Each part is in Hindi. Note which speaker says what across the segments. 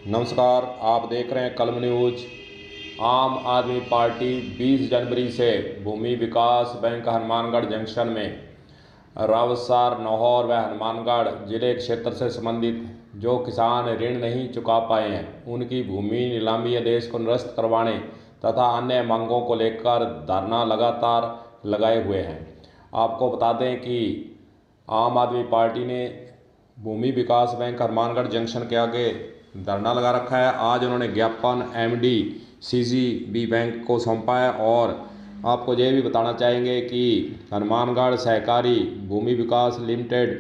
Speaker 1: नमस्कार, आप देख रहे हैं कलम न्यूज। आम आदमी पार्टी 20 जनवरी से भूमि विकास बैंक हनुमानगढ़ जंक्शन में रावसार, नौहर व हनुमानगढ़ जिले क्षेत्र से संबंधित जो किसान ऋण नहीं चुका पाए हैं उनकी भूमि नीलामी आदेश को निरस्त करवाने तथा अन्य मांगों को लेकर धरना लगातार लगाए हुए हैं। आपको बता दें कि आम आदमी पार्टी ने भूमि विकास बैंक हनुमानगढ़ जंक्शन के आगे धरना लगा रखा है। आज उन्होंने ज्ञापन एमडी सीसीबी बैंक को सौंपा है और आपको ये भी बताना चाहेंगे कि हनुमानगढ़ सहकारी भूमि विकास लिमिटेड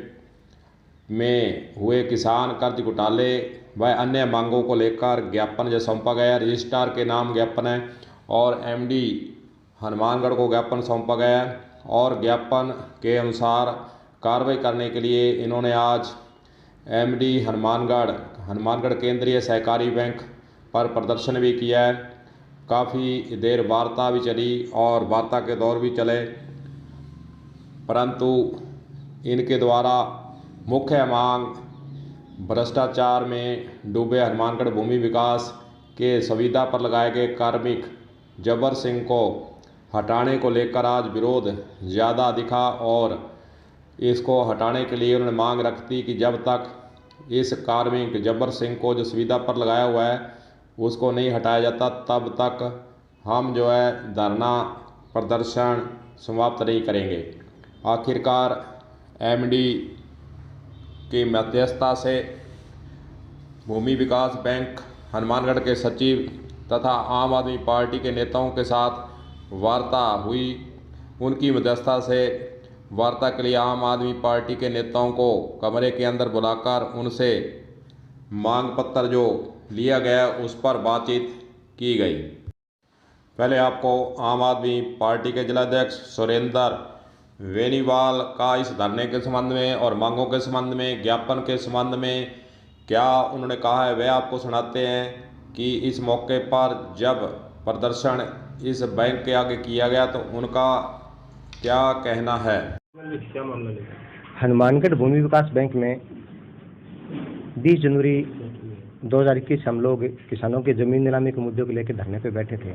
Speaker 1: में हुए किसान कर्ज घोटाले व अन्य मांगों को लेकर ज्ञापन जो सौंपा गया है। रजिस्ट्रार के नाम ज्ञापन है और एमडी हनुमानगढ़ को ज्ञापन सौंपा गया है और ज्ञापन के अनुसार कार्रवाई करने के लिए इन्होंने आज एमडी हनुमानगढ़ केंद्रीय सहकारी बैंक पर प्रदर्शन भी किया है। काफ़ी देर वार्ता भी चली और वार्ता के दौर भी चले, परंतु इनके द्वारा मुख्य मांग भ्रष्टाचार में डूबे हनुमानगढ़ भूमि विकास के संविदा पर लगाए गए कार्मिक जब्बर सिंह को हटाने को लेकर आज विरोध ज़्यादा दिखा और इसको हटाने के लिए उन्होंने मांग रखी कि जब तक इस कार्मिक जब्बर सिंह को जो सुविधा पर लगाया हुआ है उसको नहीं हटाया जाता तब तक हम जो है धरना प्रदर्शन समाप्त नहीं करेंगे। आखिरकार एमडी की मध्यस्थता से भूमि विकास बैंक हनुमानगढ़ के सचिव तथा आम आदमी पार्टी के नेताओं के साथ वार्ता हुई। उनकी मध्यस्थता से वार्ता के लिए आम आदमी पार्टी के नेताओं को कमरे के अंदर बुलाकर उनसे मांग पत्र जो लिया गया उस पर बातचीत की गई। पहले आपको आम आदमी पार्टी के जिलाध्यक्ष सुरेंद्र वेनीवाल का इस धरने के संबंध में और मांगों के संबंध में, ज्ञापन के संबंध में क्या उन्होंने कहा है वह आपको सुनाते हैं कि इस मौके पर जब प्रदर्शन इस बैंक के आगे किया गया तो उनका क्या कहना है।
Speaker 2: हनुमानगढ़ भूमि विकास बैंक में 20 जनवरी 2021 हम लोग किसानों के ज़मीन नीलामी के मुद्दों को लेकर धरने पे बैठे थे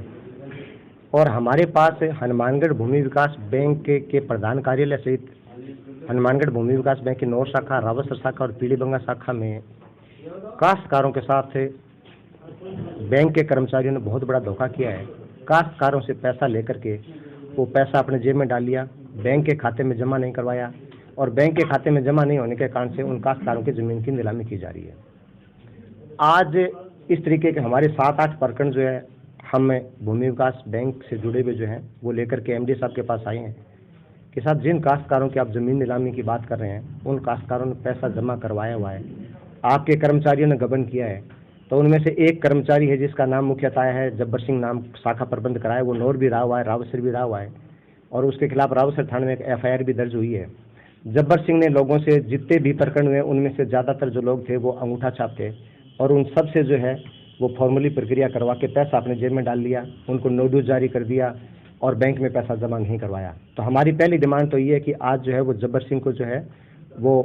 Speaker 2: और हमारे पास हनुमानगढ़ भूमि विकास बैंक के प्रधान कार्यालय सहित हनुमानगढ़ भूमि विकास बैंक की नौर शाखा, रावसर शाखा और पीलीबंगा शाखा में काश्तकारों के साथ बैंक के कर्मचारियों ने बहुत बड़ा धोखा किया है। काश्तकारों से पैसा लेकर के वो पैसा अपने जेब में डाल लिया, बैंक के खाते में जमा नहीं करवाया और बैंक के खाते में जमा नहीं होने के कारण से उन काश्तकारों की ज़मीन की नीलामी की जा रही है। आज इस तरीके के हमारे 7-8 प्रकरण जो है हम भूमि विकास बैंक से जुड़े हुए जो हैं वो लेकर के एमडी साहब के पास आए हैं कि साहब जिन काश्तकारों की आप ज़मीन नीलामी की बात कर रहे हैं उन काश्तकारों ने पैसा जमा करवाया हुआ है, आपके कर्मचारियों ने गबन किया है। तो उनमें से एक कर्मचारी है जिसका नाम मुख्यतः है जब्बर सिंह, नाम शाखा प्रबंध कराया, वो नौर भी रहा हुआ है, रावसर भी रहा हुआ है और उसके खिलाफ रावसर थाने में एक एफआईआर भी दर्ज हुई है। जब्बर सिंह ने लोगों से जितने भी प्रकरण हुए उनमें से ज़्यादातर जो लोग थे वो अंगूठा छाप थे और उन सब से जो है वो फॉर्मली प्रक्रिया करवा के पैसा अपने जेब में डाल लिया, उनको नोटिस जारी कर दिया और बैंक में पैसा जमा नहीं करवाया। तो हमारी पहली डिमांड तो ये है कि आज जो है वो जब्बर सिंह को जो है वो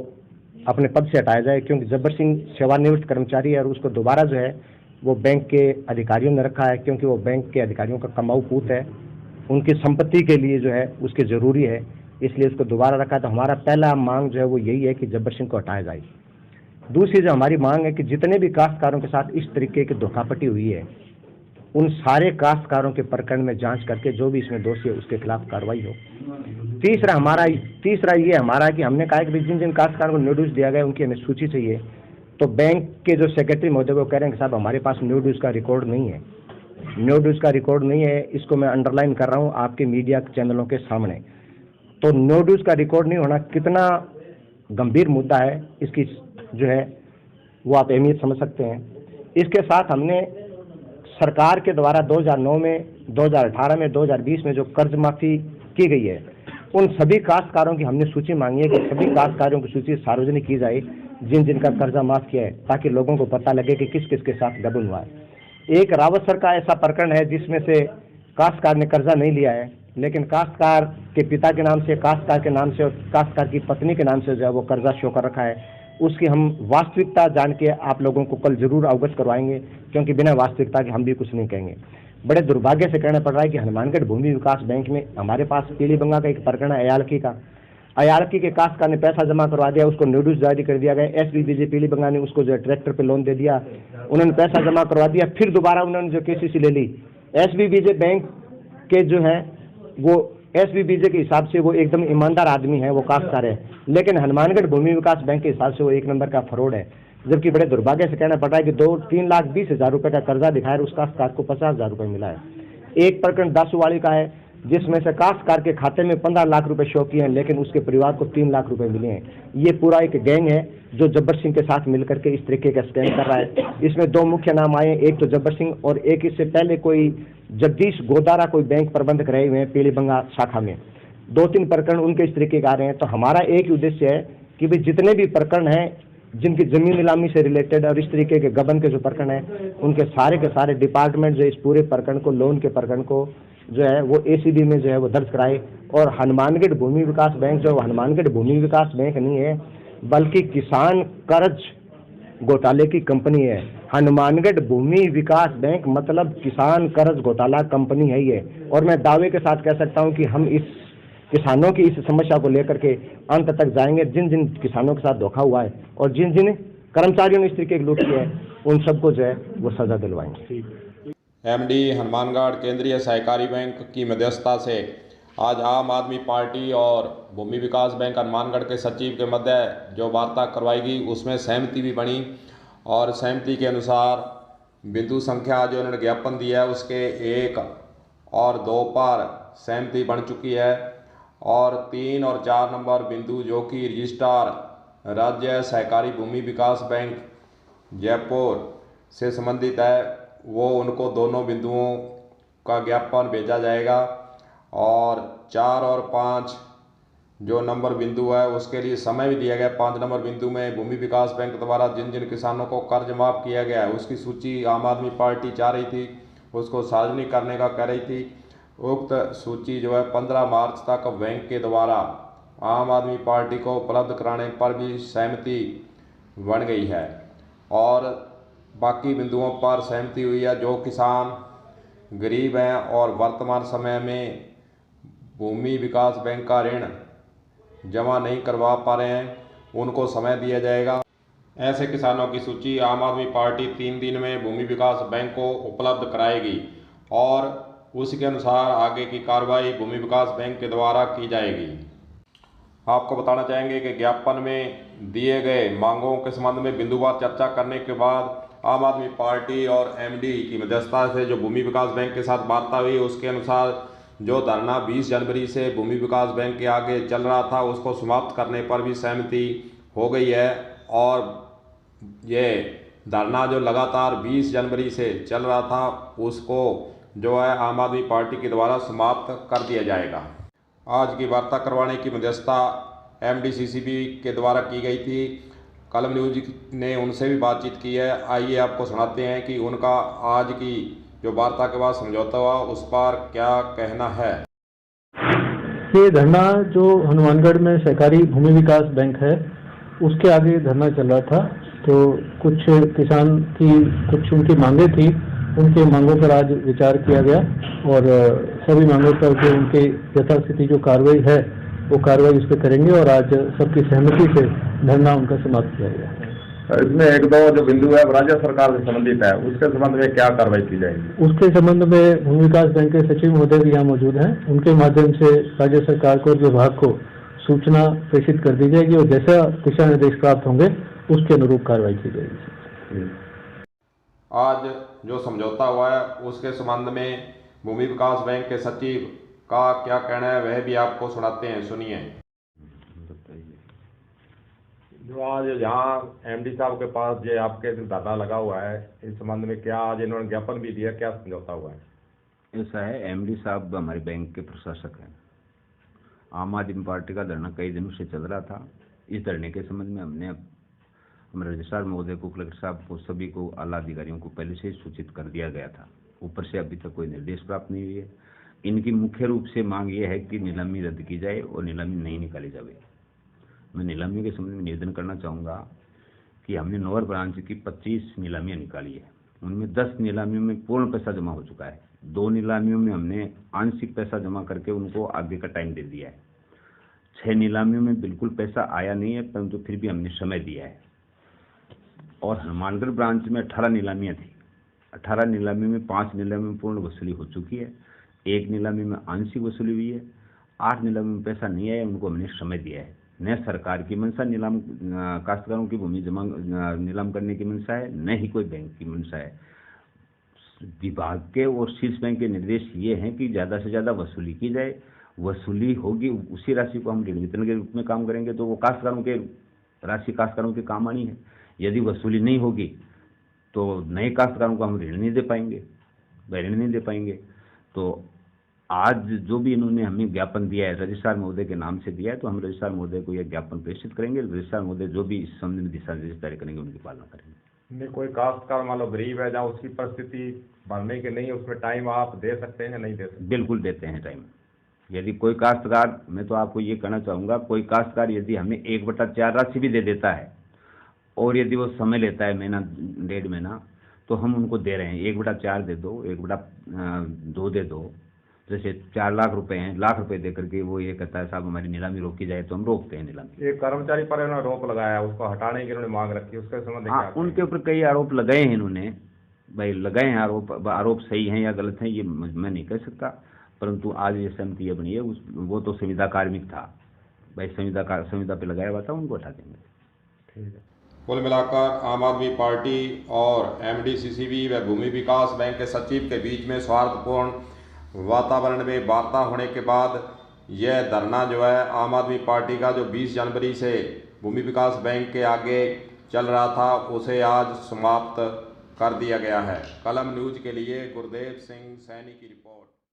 Speaker 2: अपने पद से हटाया जाए, क्योंकि जब्बर सिंह सेवानिवृत्त कर्मचारी है और उसको दोबारा जो है वो बैंक के अधिकारियों ने रखा है, क्योंकि वो बैंक के अधिकारियों का कमाऊ पूत है, उनकी संपत्ति के लिए जो है उसके ज़रूरी है, इसलिए उसको दोबारा रखा। तो हमारा पहला मांग जो है वो यही है कि जब्बर सिंह को हटाया जाए। दूसरी जो हमारी मांग है कि जितने भी काश्तकारों के साथ इस तरीके की धोखापटी हुई है उन सारे काश्तकारों के प्रकरण में जांच करके जो भी इसमें दोषी है उसके खिलाफ कार्रवाई हो। तीसरा ये हमारा कि हमने कहा कि जिन जिन काश्तकारों को नोटिस दिया गया उनकी हमें सूची चाहिए। तो बैंक के जो सेक्रेटरी महोदय वो कह रहे हैं कि साहब हमारे पास नोटिस का रिकॉर्ड नहीं है, नोटिस का रिकॉर्ड नहीं है, इसको मैं अंडरलाइन कर रहा हूँ आपके मीडिया चैनलों के सामने। तो नोटिस का रिकॉर्ड नहीं होना कितना गंभीर मुद्दा है, इसकी जो है वो आप अहमियत समझ सकते हैं। इसके साथ हमने सरकार के द्वारा 2009 में, 2018 में, 2020 में जो कर्ज माफ़ी की गई है उन सभी काश्तकारों की हमने सूची मांगी है कि सभी काश्तकारों की सूची सार्वजनिक की जाए जिन जिनका कर्जा माफ़ किया है, ताकि लोगों को पता लगे कि किस किस के साथ गबन हुआ है। एक रावसर का ऐसा प्रकरण है जिसमें से काश्तकार ने कर्जा नहीं लिया है, लेकिन काश्तकार के पिता के नाम से, काश्तकार के नाम से और काश्तकार की पत्नी के नाम से जो है वो कर्जा शो कर रखा है। उसकी हम वास्तविकता जान के आप लोगों को कल जरूर अवगत करवाएंगे, क्योंकि बिना वास्तविकता के हम भी कुछ नहीं कहेंगे। बड़े दुर्भाग्य से कहना पड़ रहा है कि हनुमानगढ़ भूमि विकास बैंक में हमारे पास पीलीबंगा का एक प्रकरण है अयालकी के काश्तकार ने पैसा जमा करवा दिया, उसको नोटिस जारी कर दिया गया। SBBJ पीलीबंगा ने उसको जो है ट्रैक्टर पे लोन दे दिया, उन्होंने पैसा जमा करवा दिया, फिर दोबारा उन्होंने जो KCC ले ली। SBBJ बैंक के जो है वो SBBJ के हिसाब से वो एकदम ईमानदार आदमी है, वो काश्तकार है, लेकिन हनुमानगढ़ भूमि विकास बैंक के हिसाब से वो एक नंबर का फ्रॉड है। जबकि बड़े दुर्भाग्य से कहना पड़ रहा है कि 3,20,000 रुपये का कर्जा दिखाया, उस काश्तकार को 50,000 रुपये मिला है। एक प्रकरण दासूवाड़ी का है, जिसमें से काश्तकार के खाते में 15 लाख रुपए शो किए हैं, लेकिन उसके परिवार को 3 लाख रुपए मिले हैं। ये पूरा एक गैंग है जो जब्बर सिंह के साथ मिलकर के इस तरीके का स्कैम कर रहा है। इसमें 2 मुख्य नाम आए, एक तो जब्बर सिंह और एक इससे पहले कोई जगदीश गोदारा कोई बैंक प्रबंधक रहे हुए हैं पीलीबंगा शाखा में। 2-3 प्रकरण उनके इस तरीके के आ रहे हैं। तो हमारा एक ही उद्देश्य है कि भाई जितने भी प्रकरण हैं जिनकी जमीन नीलामी से रिलेटेड और इस तरीके के गबन के जो प्रकरण हैं, उनके सारे के सारे डिपार्टमेंट जो इस पूरे प्रकरण को, लोन के प्रकरण को जो है वो ACB में जो है वो दर्ज कराए। और हनुमानगढ़ भूमि विकास बैंक जो हनुमानगढ़ भूमि विकास बैंक नहीं है, बल्कि किसान कर्ज घोटाले की कंपनी है। हनुमानगढ़ भूमि विकास बैंक मतलब किसान कर्ज घोटाला कंपनी है ये। और मैं दावे के साथ कह सकता हूं कि हम इस किसानों की इस समस्या को लेकर के अंत तक जाएंगे। जिन जिन किसानों के साथ धोखा हुआ है और जिन जिन कर्मचारियों ने इस तरीके की लूट की है, उन सबको जो है वो सजा दिलवाएंगे।
Speaker 1: MD हनुमानगढ़ केंद्रीय सहकारी बैंक की मध्यस्थता से आज आम आदमी पार्टी और भूमि विकास बैंक हनुमानगढ़ के सचिव के मध्य जो वार्ता करवाई गई, उसमें सहमति भी बनी और सहमति के अनुसार बिंदु संख्या जो उन्होंने ज्ञापन दिया है उसके 1 और 2 पर सहमति बन चुकी है और 3 और 4 नंबर बिंदु जो कि रजिस्ट्रार राज्य सहकारी भूमि विकास बैंक जयपुर से संबंधित है, वो उनको दोनों बिंदुओं का ज्ञापन भेजा जाएगा। और 4 और 5 जो नंबर बिंदु है उसके लिए समय भी दिया गया। 5 नंबर बिंदु में भूमि विकास बैंक द्वारा जिन जिन किसानों को कर्ज माफ़ किया गया है उसकी सूची आम आदमी पार्टी चाह रही थी, उसको सार्वजनिक करने का कह रही थी। उक्त सूची जो है 15 मार्च तक बैंक के द्वारा आम आदमी पार्टी को उपलब्ध कराने पर भी सहमति बन गई है और बाकी बिंदुओं पर सहमति हुई है। जो किसान गरीब हैं और वर्तमान समय में भूमि विकास बैंक का ऋण जमा नहीं करवा पा रहे हैं, उनको समय दिया जाएगा। ऐसे किसानों की सूची आम आदमी पार्टी 3 दिन में भूमि विकास बैंक को उपलब्ध कराएगी और उसी अनुसार आगे की कार्रवाई भूमि विकास बैंक के द्वारा की जाएगी। आपको बताना चाहेंगे कि ज्ञापन में दिए गए मांगों के संबंध में बिंदुवार चर्चा करने के बाद आम आदमी पार्टी और MD की मध्यस्थता से जो भूमि विकास बैंक के साथ वार्ता हुई, उसके अनुसार जो धरना 20 जनवरी से भूमि विकास बैंक के आगे चल रहा था उसको समाप्त करने पर भी सहमति हो गई है और ये धरना जो लगातार 20 जनवरी से चल रहा था उसको जो है आम आदमी पार्टी के द्वारा समाप्त कर दिया जाएगा। आज की वार्ता करवाने की मध्यस्थता MD CCB के द्वारा की गई थी। कलम न्यूज ने उनसे भी बातचीत की है। आइए आपको सुनाते हैं कि उनका आज की जो वार्ता के बाद समझौता हुआ उस पर क्या कहना है।
Speaker 3: ये धरना जो हनुमानगढ़ में सहकारी भूमि विकास बैंक है उसके आगे धरना चल रहा था, तो कुछ किसान की कुछ उनकी मांगे थी, उनके मांगों पर आज विचार किया गया और सभी मांगों पर जो उनके यथास्थिति जो कार्रवाई है वो कार्रवाई उस पर करेंगे और आज सबकी सहमति से धरना उनका समाप्त किया गया।
Speaker 4: इसमें 1-2 जो बिंदु है राज्य सरकार से संबंधित है, उसके संबंध में क्या कार्रवाई की जाएगी?
Speaker 3: उसके संबंध में भूमि विकास बैंक के सचिव महोदय भी यहाँ मौजूद हैं, उनके माध्यम से राज्य सरकार को और विभाग को सूचना प्रेषित कर दी जाएगी और जैसा दिशा निर्देश प्राप्त होंगे उसके अनुरूप कार्रवाई की जाएगी।
Speaker 1: आज जो समझौता हुआ है उसके संबंध में भूमि विकास बैंक के सचिव का क्या कहना है वह भी आपको सुनाते हैं, सुनिए।
Speaker 4: जो आज यहाँ MD साहब के पास जो आपके धरना लगा हुआ है, इस संबंध में क्या आज इन्होंने ज्ञापन भी दिया, क्या समझौता हुआ है?
Speaker 5: ऐसा है, MD साहब हमारे बैंक के प्रशासक हैं। आम आदमी पार्टी का धरना कई दिनों से चल रहा था। इस धरने के संबंध में हमने हमारे रजिस्ट्रार महोदय को, कलेक्टर साहब को, सभी को, आला अधिकारियों को पहले से ही सूचित कर दिया गया था। ऊपर से अभी तक कोई निर्देश प्राप्त नहीं हुई है। इनकी मुख्य रूप से मांग ये है कि नीलामी रद्द की जाए और नीलामी नहीं निकाली जाए। मैं नीलामी के संबंध में निवेदन करना चाहूँगा कि हमने नौर ब्रांच की 25 नीलामियाँ निकाली है, उनमें 10 नीलामियों में पूर्ण पैसा जमा हो चुका है, 2 नीलामियों में हमने आंशिक पैसा जमा करके उनको आगे का टाइम दे दिया है, 6 नीलामियों में बिल्कुल पैसा आया नहीं है, परंतु फिर भी हमने समय दिया है। और हनुमानगढ़ ब्रांच में 18 नीलामियाँ थी, 18 नीलामी में 5 नीलामी में पूर्ण वसूली हो चुकी है, 1 नीलामी में आंशिक वसूली हुई है, 8 नीलामी में पैसा नहीं आया, उनको हमने समय दिया है। न सरकार की मंशा नीलाम काश्तकारों की भूमि जमा नीलाम करने की मंशा है, न ही कोई बैंक की मंशा है। विभाग के और शीर्ष बैंक के निर्देश ये हैं कि ज़्यादा से ज़्यादा वसूली की जाए, वसूली होगी उसी राशि को हम ऋण वितरण के रूप में काम करेंगे, तो वो काश्तकारों के राशि काश्तकारों के काम आनी है। यदि वसूली नहीं होगी तो नए काश्तकारों को हम ऋण नहीं दे पाएंगे। तो आज जो भी इन्होंने हमें ज्ञापन दिया है रजिस्ट्रार महोदय के नाम से दिया है, तो हम रजिस्ट्रार महोदय को यह ज्ञापन प्रेषित करेंगे। रजिस्ट्रार महोदय जो भी इस संबंध में दिशा निर्देश जारी करेंगे उनकी पालना करेंगे।
Speaker 4: नहीं, कोई काश्तकार मान लो गरीब है जहाँ उसकी परिस्थिति भरने की नहीं है, उसमें टाइम आप दे सकते हैं, नहीं दे सकते?
Speaker 5: बिल्कुल देते हैं टाइम। यदि कोई काश्तकार, मैं तो आपको ये कहना चाहूँगा, कोई काश्तकार यदि हमें 1/4 राशि भी दे देता है और यदि वो समय लेता है महीना 1.5 महीना, तो हम उनको दे रहे हैं। 1/4 दे दो, 1/2 दे दो। जैसे 4 लाख रुपए हैं, लाख रुपए दे करके वो ये कहता है साहब हमारी नीलामी रोकी जाए, तो हम रोकते हैं नीलामी।
Speaker 4: एक कर्मचारी पर इन्होंने रोक लगाया, उसको हटाने की इन्होंने मांग रखी है, उसके संबंध में
Speaker 5: हाँ,
Speaker 4: क्या?
Speaker 5: उनके ऊपर कई आरोप लगाए हैं इन्होंने, भाई लगाए हैं आरोप सही हैं या गलत हैं ये मैं नहीं कह सकता, परंतु आज ये सहमति ये बनी है। वो तो संविदा कार्मिक था भाई, संविदा पे लगाया हुआ था, उनको हटा देंगे।
Speaker 4: ठीक है।
Speaker 1: कुल मिलाकर आम आदमी पार्टी और एमडीसीसीबी व भूमि विकास बैंक के सचिव के बीच में स्वार्थपूर्ण वातावरण में वार्ता होने के बाद यह धरना जो है आम आदमी पार्टी का जो 20 जनवरी से भूमि विकास बैंक के आगे चल रहा था, उसे आज समाप्त कर दिया गया है। कलम न्यूज के लिए गुरदेव सिंह सैनी की रिपोर्ट।